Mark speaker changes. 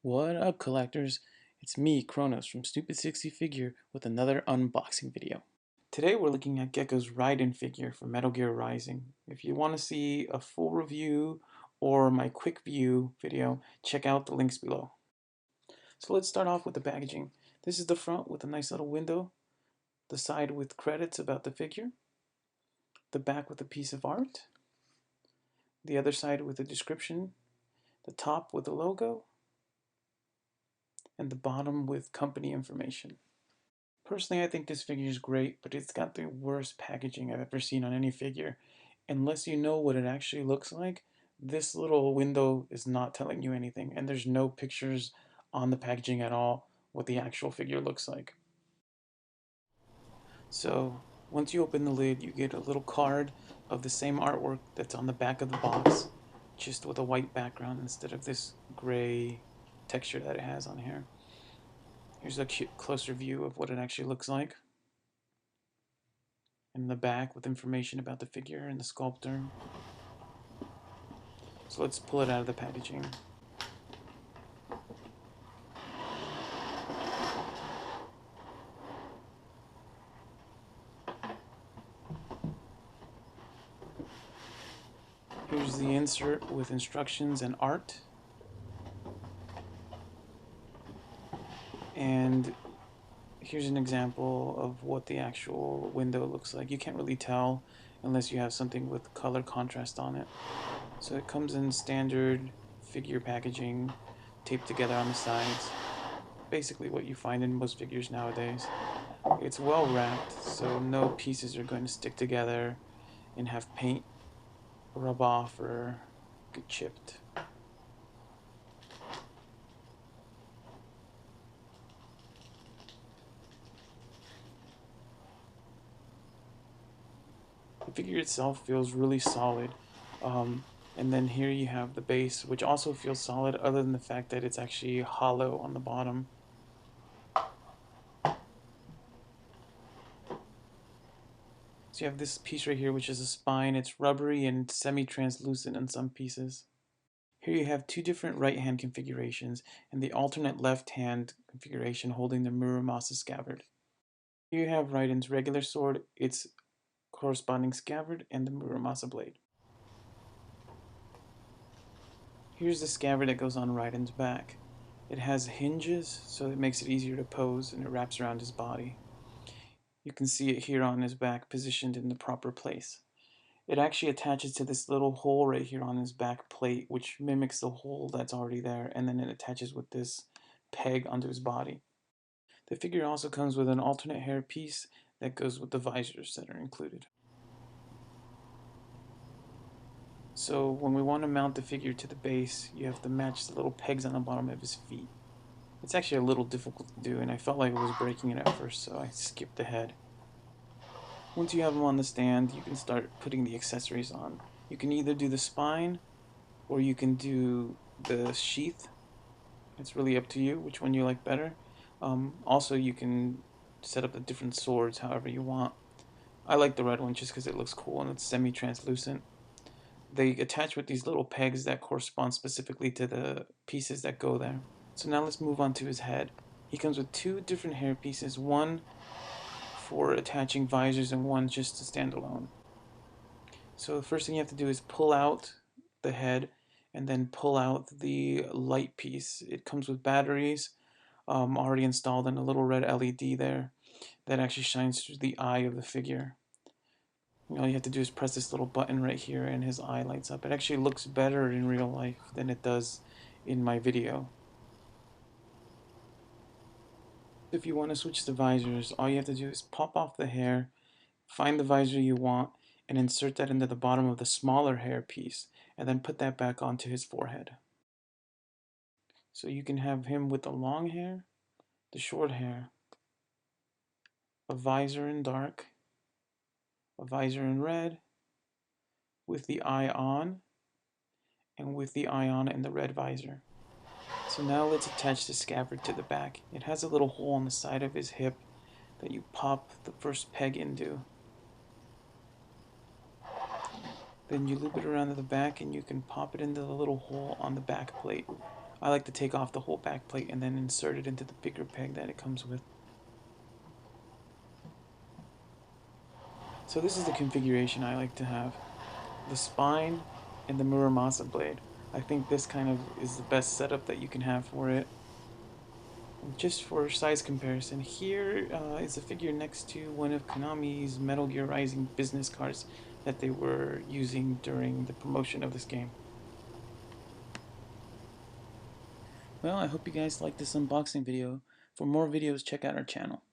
Speaker 1: What up, collectors? It's me, Kronos, from Stupid60 Figure with another unboxing video. Today we're looking at Gecco's Raiden figure for Metal Gear Rising. If you want to see a full review or my quick view video, check out the links below. So let's start off with the packaging. This is the front with a nice little window, the side with credits about the figure, the back with a piece of art, the other side with a description, the top with the logo, and the bottom with company information. Personally, I think this figure is great, but it's got the worst packaging I've ever seen on any figure. Unless you know what it actually looks like, this little window is not telling you anything, and there's no pictures on the packaging at all what the actual figure looks like. So, once you open the lid, you get a little card of the same artwork that's on the back of the box, just with a white background instead of this gray texture that it has on here. Here's a closer view of what it actually looks like. In the back with information about the figure and the sculptor. So let's pull it out of the packaging. Here's the insert with instructions and art. And here's an example of what the actual window looks like. You can't really tell unless you have something with color contrast on it. So it comes in standard figure packaging, taped together on the sides. Basically what you find in most figures nowadays. It's well wrapped, so no pieces are going to stick together and have paint rub off or get chipped. The figure itself feels really solid. And then here you have the base, which also feels solid other than the fact that it's actually hollow on the bottom. So you have this piece right here, which is a spine. It's rubbery and semi-translucent in some pieces. Here you have two different right-hand configurations and the alternate left-hand configuration holding the Muramasa scabbard. Here you have Raiden's regular sword, its corresponding scabbard, and the Muramasa blade. Here's the scabbard that goes on Raiden's back. It has hinges, so it makes it easier to pose, and it wraps around his body. You can see it here on his back, positioned in the proper place. It actually attaches to this little hole right here on his back plate, which mimics the hole that's already there, and then it attaches with this peg onto his body. The figure also comes with an alternate hair piece that goes with the visors that are included. So when we want to mount the figure to the base, you have to match the little pegs on the bottom of his feet. It's actually a little difficult to do, and I felt like it was breaking it at first, so I skipped ahead. Once you have them on the stand, you can start putting the accessories on. You can either do the spine, or you can do the sheath. It's really up to you which one you like better. Also, you can set up the different swords however you want. I like the red one just because it looks cool and it's semi-translucent. They attach with these little pegs that correspond specifically to the pieces that go there. So now let's move on to his head. He comes with two different hair pieces, one for attaching visors and one just to stand alone. So the first thing you have to do is pull out the head and then pull out the light piece. It comes with batteries already installed and a little red LED there that actually shines through the eye of the figure. All you have to do is press this little button right here and his eye lights up. It actually looks better in real life than it does in my video. If you want to switch the visors, all you have to do is pop off the hair, find the visor you want, and insert that into the bottom of the smaller hair piece, and then put that back onto his forehead. So you can have him with the long hair, the short hair, a visor in dark, a visor in red, with the eye on, and with the eye on and the red visor. So now let's attach the scabbard to the back. It has a little hole on the side of his hip that you pop the first peg into. Then you loop it around to the back and you can pop it into the little hole on the back plate I like to take off the whole back plate and then insert it into the bigger peg that it comes with. So this is the configuration I like to have. The spine and the Muramasa blade. I think this kind of is the best setup that you can have for it. Just for size comparison, here is a figure next to one of Konami's Metal Gear Rising business cards that they were using during the promotion of this game. Well, I hope you guys liked this unboxing video. For more videos, check out our channel.